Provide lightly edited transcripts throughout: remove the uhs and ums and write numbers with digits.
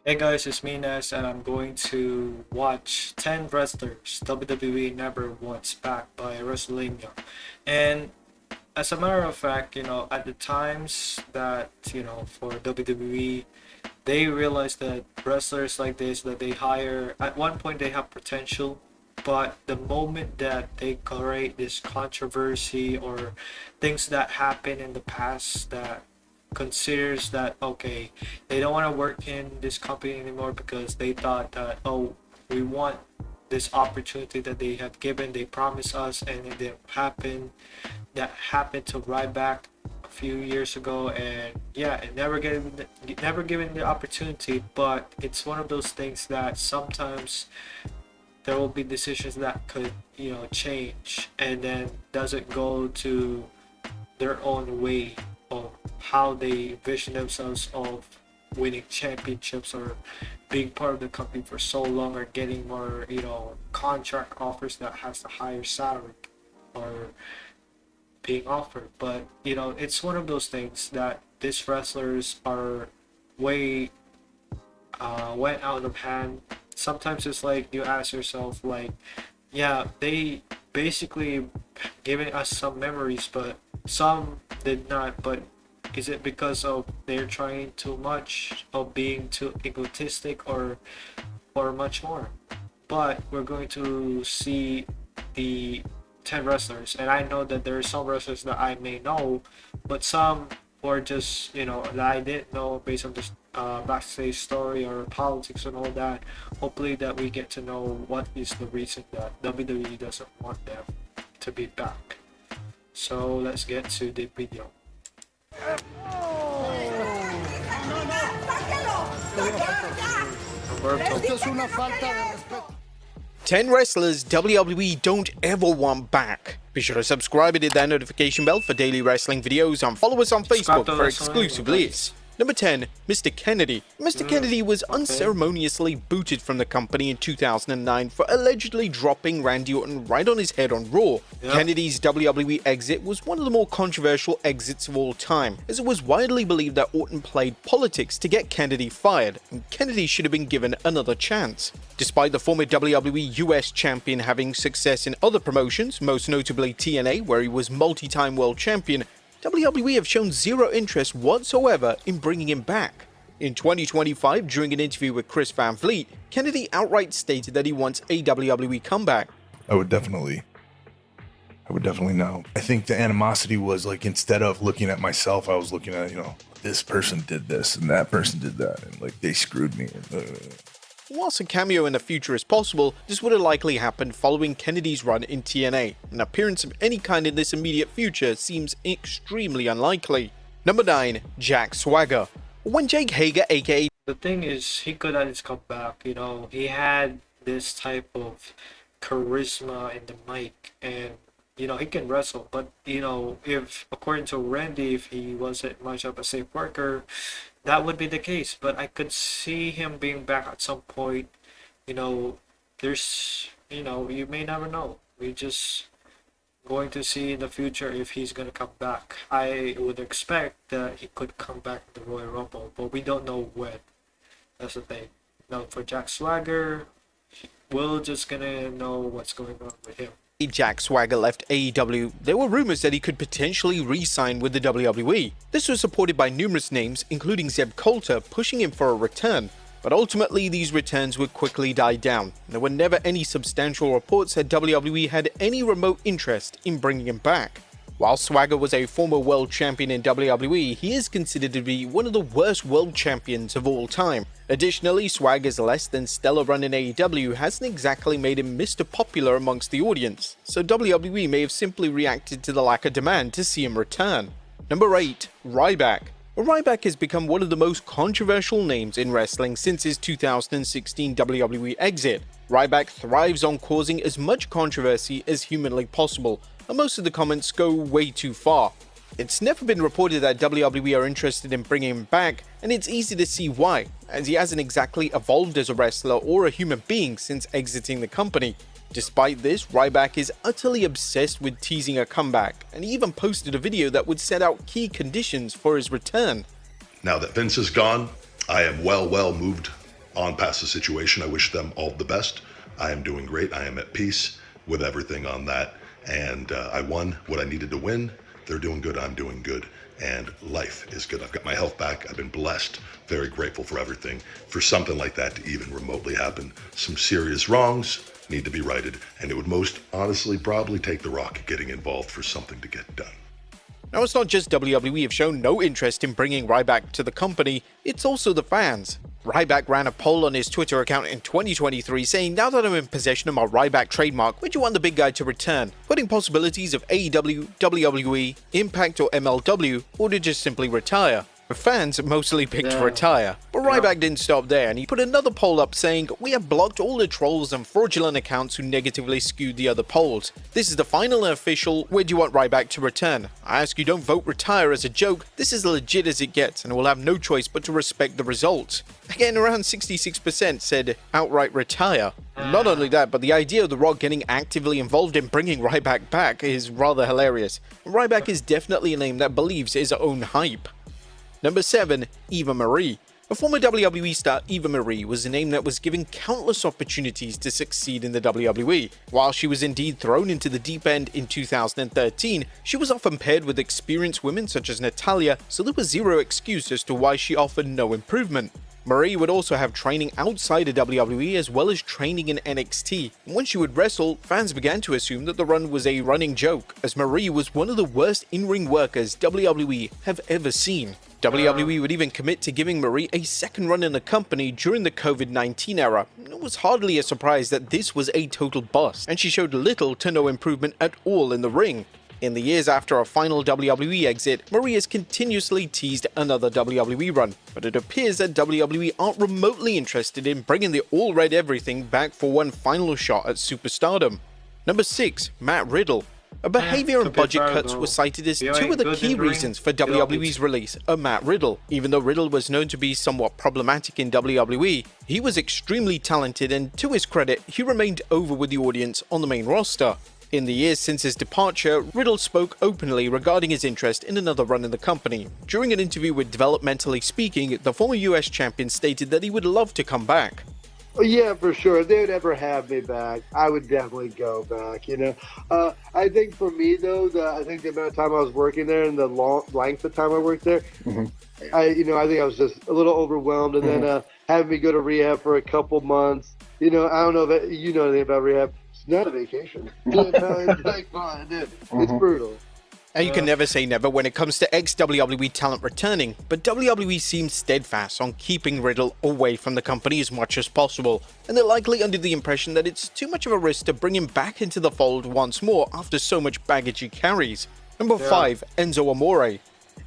Hey guys, it's me Nes, and I'm going to watch 10 wrestlers WWE never wants back by WrestleMania. And as a matter of fact, at the times that, for WWE, they realize that wrestlers like this that they hire, at one point they have potential, but the moment that they create this controversy or things that happen in the past that considers that okay, they don't want to work in this company anymore because they thought that, oh, we want this opportunity that they have given, they promised us, and it didn't happen. That happened to Ryback a few years ago, and yeah, it never given the opportunity. But it's one of those things that sometimes there will be decisions that could, change, and then doesn't go to their own way of how they vision themselves of winning championships or being part of the company for so long or getting more, contract offers that has a higher salary or being offered. But it's one of those things that these wrestlers are way went out of hand. Sometimes it's like you ask yourself, like, yeah, they basically giving us some memories, but some did not. But is it because of they're trying too much, of being too egotistic, or much more? But we're going to see the 10 wrestlers, and I know that there are some wrestlers that I may know, but some or just that I didn't know based on this backstage story or politics and all that. Hopefully that we get to know what is the reason that WWE doesn't want them to be back. So let's get to the video. Roberto. 10 wrestlers WWE don't ever want back. Be sure to subscribe and hit that notification bell for daily wrestling videos and follow us on Subscribe Facebook to for Wrestling exclusive Videos. lists. Number 10, Mr. Kennedy. Mr. Kennedy was Okay. unceremoniously booted from the company in 2009 for allegedly dropping Randy Orton right on his head on Raw. Yep. Kennedy's WWE exit was one of the more controversial exits of all time, as it was widely believed that Orton played politics to get Kennedy fired, and Kennedy should have been given another chance. Despite the former WWE US champion having success in other promotions, most notably TNA, where he was multi-time world champion, WWE have shown zero interest whatsoever in bringing him back. In 2025, during an interview with Chris Van Vliet, Kennedy outright stated that he wants a WWE comeback. I would definitely know. I think the animosity was like, instead of looking at myself, I was looking at, this person did this and that person did that, and like they screwed me. Whilst a cameo in the future is possible, this would have likely happened following Kennedy's run in TNA. An appearance of any kind in this immediate future seems extremely unlikely. Number 9, Jack Swagger. When Jake Hager, aka The thing is, he could have just come back. He had this type of charisma in the mic, and he can wrestle. But if according to Randy, if he wasn't much of a safe worker, that would be the case. But I could see him being back at some point. There's you may never know. We just going to see in the future if he's gonna come back. I would expect that he could come back to the Royal Rumble, but we don't know when. That's the thing. Now for Jack Swagger, we're just gonna know what's going on with him. Jack Swagger left AEW, there were rumors that he could potentially re-sign with the WWE. This was supported by numerous names, including Zeb Coulter, pushing him for a return. But ultimately, these returns would quickly die down. There were never any substantial reports that WWE had any remote interest in bringing him back. While Swagger was a former world champion in WWE, he is considered to be one of the worst world champions of all time. Additionally, Swagger's less than stellar run in AEW hasn't exactly made him Mr. Popular amongst the audience, so WWE may have simply reacted to the lack of demand to see him return. Number 8, Ryback. Ryback has become one of the most controversial names in wrestling since his 2016 WWE exit. Ryback thrives on causing as much controversy as humanly possible, and most of the comments go way too far. It's never been reported that WWE are interested in bringing him back, and it's easy to see why, as he hasn't exactly evolved as a wrestler or a human being since exiting the company. Despite this, Ryback is utterly obsessed with teasing a comeback, and he even posted a video that would set out key conditions for his return. Now that Vince is gone, I am well moved on past the situation. I wish them all the best. I am doing great. I am at peace with everything on that. And I won what I needed to win. They're doing good. I'm doing good. And life is good. I've got my health back. I've been blessed. Very grateful for everything. For something like that to even remotely happen, some serious wrongs need to be righted. And it would most honestly probably take The Rock getting involved for something to get done. Now, it's not just WWE have shown no interest in bringing Ryback to the company, it's also the fans. Ryback ran a poll on his Twitter account in 2023 saying, "Now that I'm in possession of my Ryback trademark, would you want the big guy to return?" Putting possibilities of AEW, WWE, Impact or MLW, or to just simply retire. The fans mostly picked retire, but Ryback didn't stop there and he put another poll up saying, "We have blocked all the trolls and fraudulent accounts who negatively skewed the other polls. This is the final and official, where do you want Ryback to return? I ask you don't vote retire as a joke, this is legit as it gets and we'll have no choice but to respect the results." Again, around 66% said outright retire. Not only that, but the idea of The Rock getting actively involved in bringing Ryback back is rather hilarious. Ryback is definitely a name that believes his own hype. Number 7, Eva Marie. A former WWE star, Eva Marie was a name that was given countless opportunities to succeed in the WWE. While she was indeed thrown into the deep end in 2013, she was often paired with experienced women such as Natalya, so there was zero excuse as to why she offered no improvement. Marie would also have training outside of WWE as well as training in NXT. And when she would wrestle, fans began to assume that the run was a running joke, as Marie was one of the worst in-ring workers WWE have ever seen. WWE would even commit to giving Marie a second run in the company during the COVID-19 era. It was hardly a surprise that this was a total bust, and she showed little to no improvement at all in the ring. In the years after her final WWE exit, Marie has continuously teased another WWE run, but it appears that WWE aren't remotely interested in bringing the all-red everything back for one final shot at superstardom. Number 6, Matt Riddle. A behavior and budget cuts were cited as two of the key reasons for WWE's release of Matt Riddle. Even though Riddle was known to be somewhat problematic in WWE, he was extremely talented and, to his credit, he remained over with the audience on the main roster. In the years since his departure, Riddle spoke openly regarding his interest in another run in the company. During an interview with Developmentally Speaking, the former US champion stated that he would love to come back. Oh, yeah, for sure. If they would ever have me back, I would definitely go back. I think for me though, I think the amount of time I was working there and the length of time I worked there, I think I was just a little overwhelmed. And then having me go to rehab for a couple months. I don't know if you know anything about rehab. It's not a vacation. It's like fun, dude. It's brutal. And you can never say never when it comes to ex-WWE talent returning, but WWE seems steadfast on keeping Riddle away from the company as much as possible, and they're likely under the impression that it's too much of a risk to bring him back into the fold once more after so much baggage he carries. Number 5, Enzo Amore.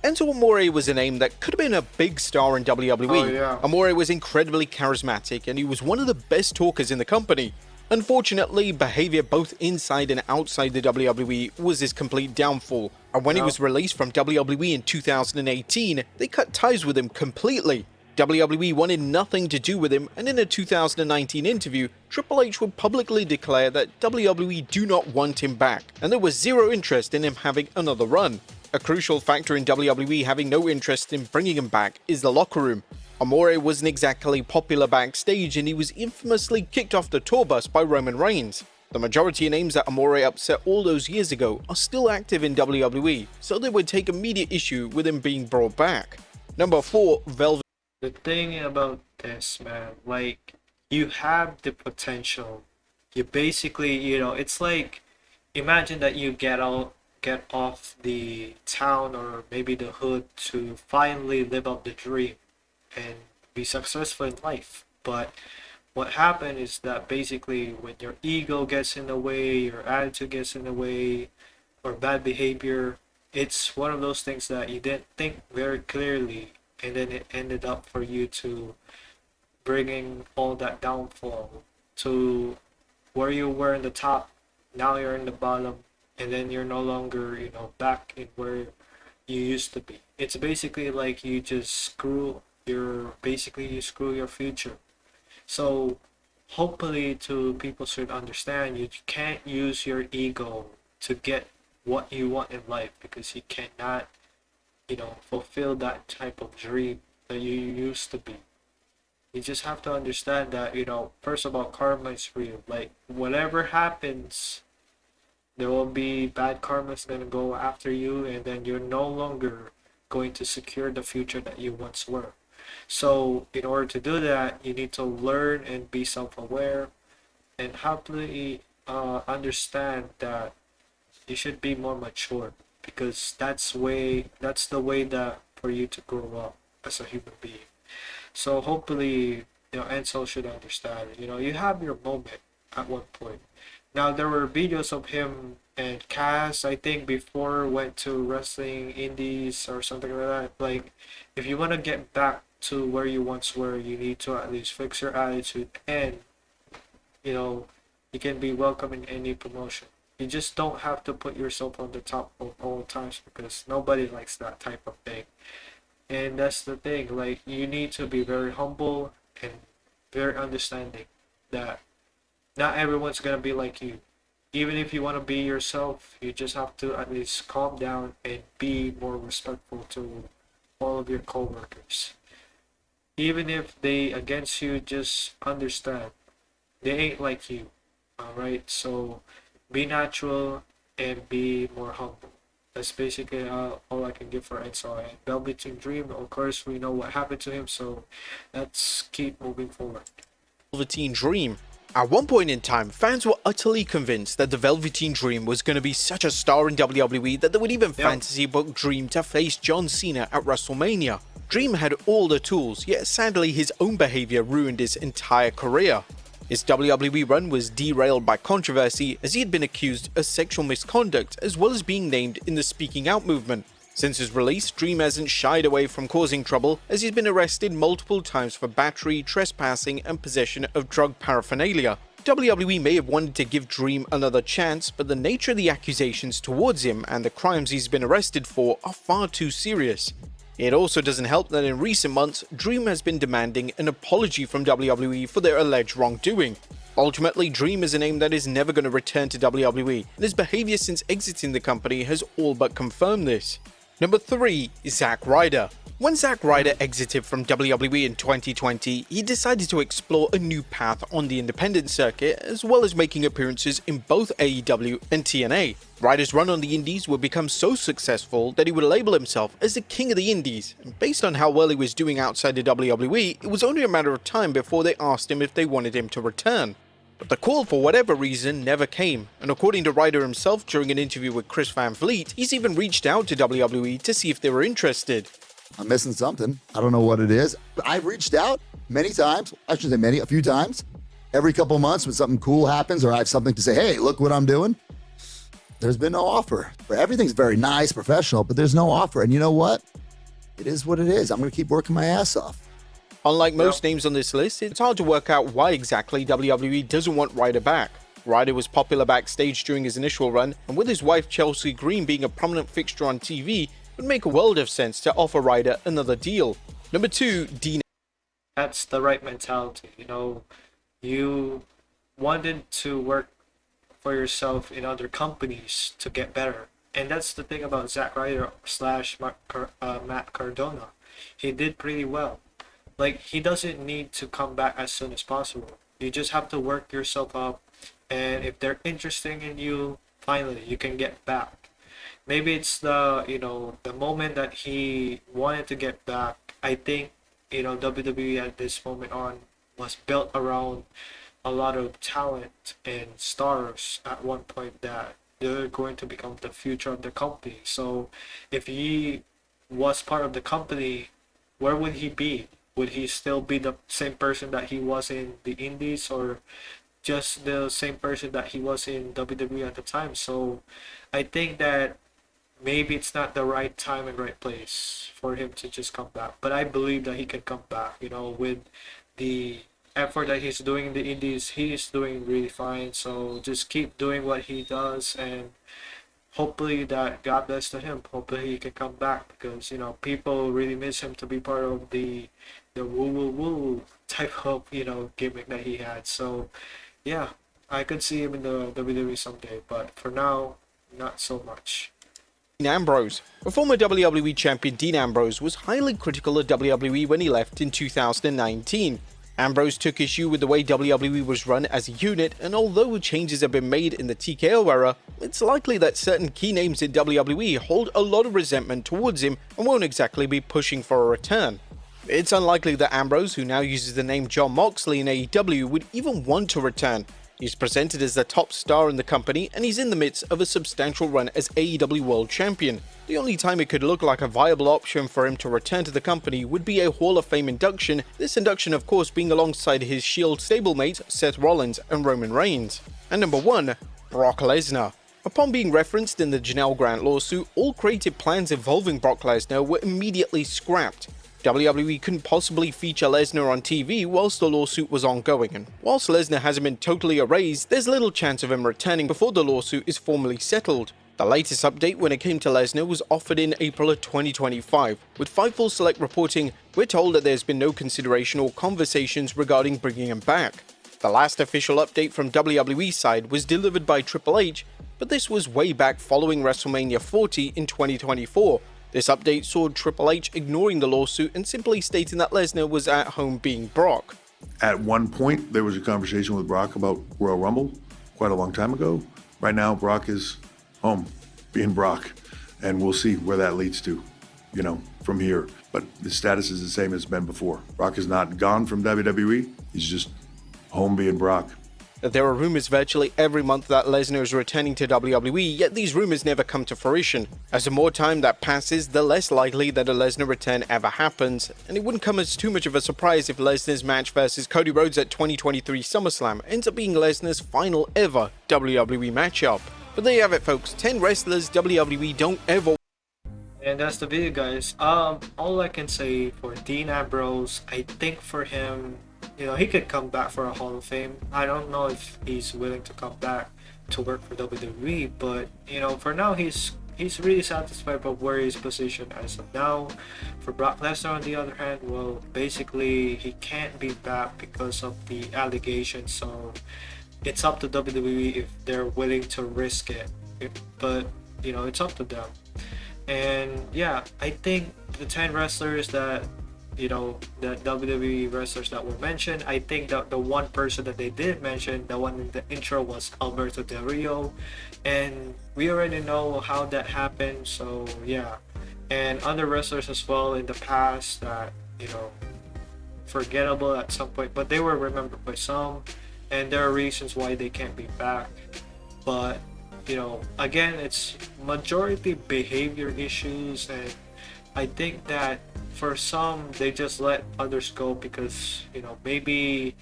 Enzo Amore was a name that could have been a big star in WWE. Amore was incredibly charismatic, and he was one of the best talkers in the company. Unfortunately, behavior both inside and outside the WWE was his complete downfall, and when he was released from WWE in 2018, they cut ties with him completely. WWE wanted nothing to do with him, and in a 2019 interview, Triple H would publicly declare that WWE do not want him back, and there was zero interest in him having another run. A crucial factor in WWE having no interest in bringing him back is the locker room. Amore wasn't exactly popular backstage, and he was infamously kicked off the tour bus by Roman Reigns. The majority of names that Amore upset all those years ago are still active in WWE, so they would take immediate issue with him being brought back. Number 4, Velvet. The thing about this, man, like, you have the potential. You basically, it's like, imagine that you get off the town or maybe the hood to finally live out the dream and be successful in life. But what happened is that basically when your ego gets in the way, your attitude gets in the way, or bad behavior, it's one of those things that you didn't think very clearly, and then it ended up for you to bringing all that downfall to where you were in the top. Now you're in the bottom, and then you're no longer, back in where you used to be. It's basically like you screw your future. So hopefully people should understand you can't use your ego to get what you want in life, because you cannot, fulfill that type of dream that you used to be. You just have to understand that, first of all, karma is real. Like, whatever happens, there will be bad karma's gonna go after you, and then you're no longer going to secure the future that you once were. So, in order to do that, you need to learn and be self-aware and happily understand that you should be more mature, because that's the way that for you to grow up as a human being. So hopefully, Enzo should understand. You have your moment at one point. Now there were videos of him and Cass, I think, before went to wrestling indies or something like that. Like, if you want to get back to where you once were, you need to at least fix your attitude, and you know you can be welcome in any promotion. You just don't have to put yourself on the top of all times, because nobody likes that type of thing. And that's the thing, like, you need to be very humble and very understanding that not everyone's gonna be like you. Even if you want to be yourself, you just have to at least calm down and be more respectful to all of your coworkers. Even if they against you, just understand they ain't like you. Alright? So be natural and be more humble. That's basically all I can give for Enzo. And Velveteen Dream, of course, we know what happened to him, so let's keep moving forward. Velveteen Dream. At one point in time, fans were utterly convinced that the Velveteen Dream was going to be such a star in WWE that they would even fantasy book Dream to face John Cena at WrestleMania. Dream had all the tools, yet sadly his own behavior ruined his entire career. His WWE run was derailed by controversy, as he had been accused of sexual misconduct as well as being named in the Speaking Out movement. Since his release, Dream hasn't shied away from causing trouble, as he's been arrested multiple times for battery, trespassing, and possession of drug paraphernalia. WWE may have wanted to give Dream another chance, but the nature of the accusations towards him and the crimes he's been arrested for are far too serious. It also doesn't help that in recent months, Dream has been demanding an apology from WWE for their alleged wrongdoing. Ultimately, Dream is a name that is never going to return to WWE, and his behavior since exiting the company has all but confirmed this. Number 3 is Zack Ryder. When Zack Ryder exited from WWE in 2020, he decided to explore a new path on the independent circuit, as well as making appearances in both AEW and TNA. Ryder's run on the indies would become so successful that he would label himself as the king of the indies, and based on how well he was doing outside the WWE, it was only a matter of time before they asked him if they wanted him to return. But the call, for whatever reason, never came, and according to Ryder himself during an interview with Chris Van Vliet, he's even reached out to WWE to see if they were interested. I'm missing something. I don't know what it is. I've reached out many times. I shouldn't say many, a few times. Every couple of months when something cool happens or I have something to say, hey, look what I'm doing. There's been no offer. Everything's very nice, professional, but there's no offer. And you know what? It is what it is. I'm going to keep working my ass off. Unlike most names on this list, it's hard to work out why exactly WWE doesn't want Ryder back. Ryder was popular backstage during his initial run, and with his wife Chelsea Green being a prominent fixture on TV, it would make a world of sense to offer Ryder another deal. Number 2, Dean. That's the right mentality. You wanted to work for yourself in other companies to get better. And that's the thing about Zack Ryder slash Matt Cardona. He did pretty well. Like, he doesn't need to come back as soon as possible. You just have to work yourself up, and if they're interested in you, finally you can get back. Maybe it's the moment that he wanted to get back. I think WWE at this moment on was built around a lot of talent and stars at one point that they're going to become the future of the company. So if he was part of the company, where would he be? Would he still be the same person that he was in the indies, or just the same person that he was in WWE at the time? So I think that maybe it's not the right time and right place for him to just come back. But I believe that he can come back, with the effort that he's doing in the indies. He's doing really fine. So just keep doing what he does, and hopefully that God bless to him. Hopefully he can come back, because people really miss him to be part of the woo woo woo type of gimmick that he had. So yeah, I could see him in the WWE someday, but for now, not so much. Dean Ambrose. A former WWE champion, Dean Ambrose was highly critical of WWE when he left in 2019. Ambrose took issue with the way WWE was run as a unit, and although changes have been made in the TKO era, it's likely that certain key names in WWE hold a lot of resentment towards him and won't exactly be pushing for a return. It's unlikely that Ambrose, who now uses the name Jon Moxley in AEW, would even want to return. He's presented as the top star in the company, and he's in the midst of a substantial run as AEW World Champion. The only time it could look like a viable option for him to return to the company would be a Hall of Fame induction, this induction of course being alongside his Shield stablemates Seth Rollins and Roman Reigns. And number 1, Brock Lesnar. Upon being referenced in the Janelle Grant lawsuit, all creative plans involving Brock Lesnar were immediately scrapped. WWE couldn't possibly feature Lesnar on TV whilst the lawsuit was ongoing, and whilst Lesnar hasn't been totally erased, there's little chance of him returning before the lawsuit is formally settled. The latest update when it came to Lesnar was offered in April of 2025, with Fightful Select reporting, "We're told that there's been no consideration or conversations regarding bringing him back." The last official update from WWE side was delivered by Triple H, but this was way back following WrestleMania 40 in 2024. This update saw Triple H ignoring the lawsuit and simply stating that Lesnar was at home being Brock. At one point, there was a conversation with Brock about Royal Rumble quite a long time ago. Right now, Brock is home being Brock, and we'll see where that leads to, from here. But the status is the same as it's been before. Brock is not gone from WWE. He's just home being Brock. There are rumors virtually every month that Lesnar is returning to WWE, yet these rumors never come to fruition. As the more time that passes, the less likely that a Lesnar return ever happens, and it wouldn't come as too much of a surprise if Lesnar's match versus Cody Rhodes at 2023 SummerSlam ends up being Lesnar's final ever WWE matchup. But there you have it folks, 10 wrestlers WWE don't ever. And that's the video, guys. All I can say for Dean Ambrose, I think for him, he could come back for a Hall of Fame. I don't know if he's willing to come back to work for WWE, but for now he's really satisfied with where he's positioned as of now. For Brock Lesnar, on the other hand, well, basically he can't be back because of the allegations. So it's up to WWE if they're willing to risk it. But it's up to them. And yeah, I think the 10 wrestlers that the WWE wrestlers that were mentioned, I think that the one person that they didn't mention, the one in the intro, was Alberto Del Rio, and we already know how that happened. So yeah, and other wrestlers as well in the past that forgettable at some point, but they were remembered by some, and there are reasons why they can't be back. But again, it's majority behavior issues, and I think that for some they just let others go because maybe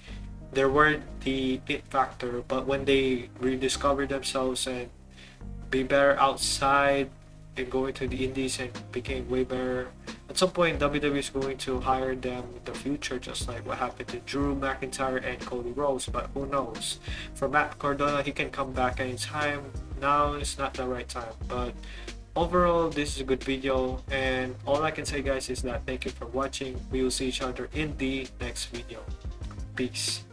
they weren't the it factor, but when they rediscovered themselves and be better outside and going to the indies and became way better, at some point WWE is going to hire them in the future, just like what happened to Drew McIntyre and Cody Rhodes. But who knows? For Matt Cardona, he can come back anytime. Now is not the right time, but overall this is a good video, and all I can say guys is that thank you for watching. We will see each other in the next video. Peace.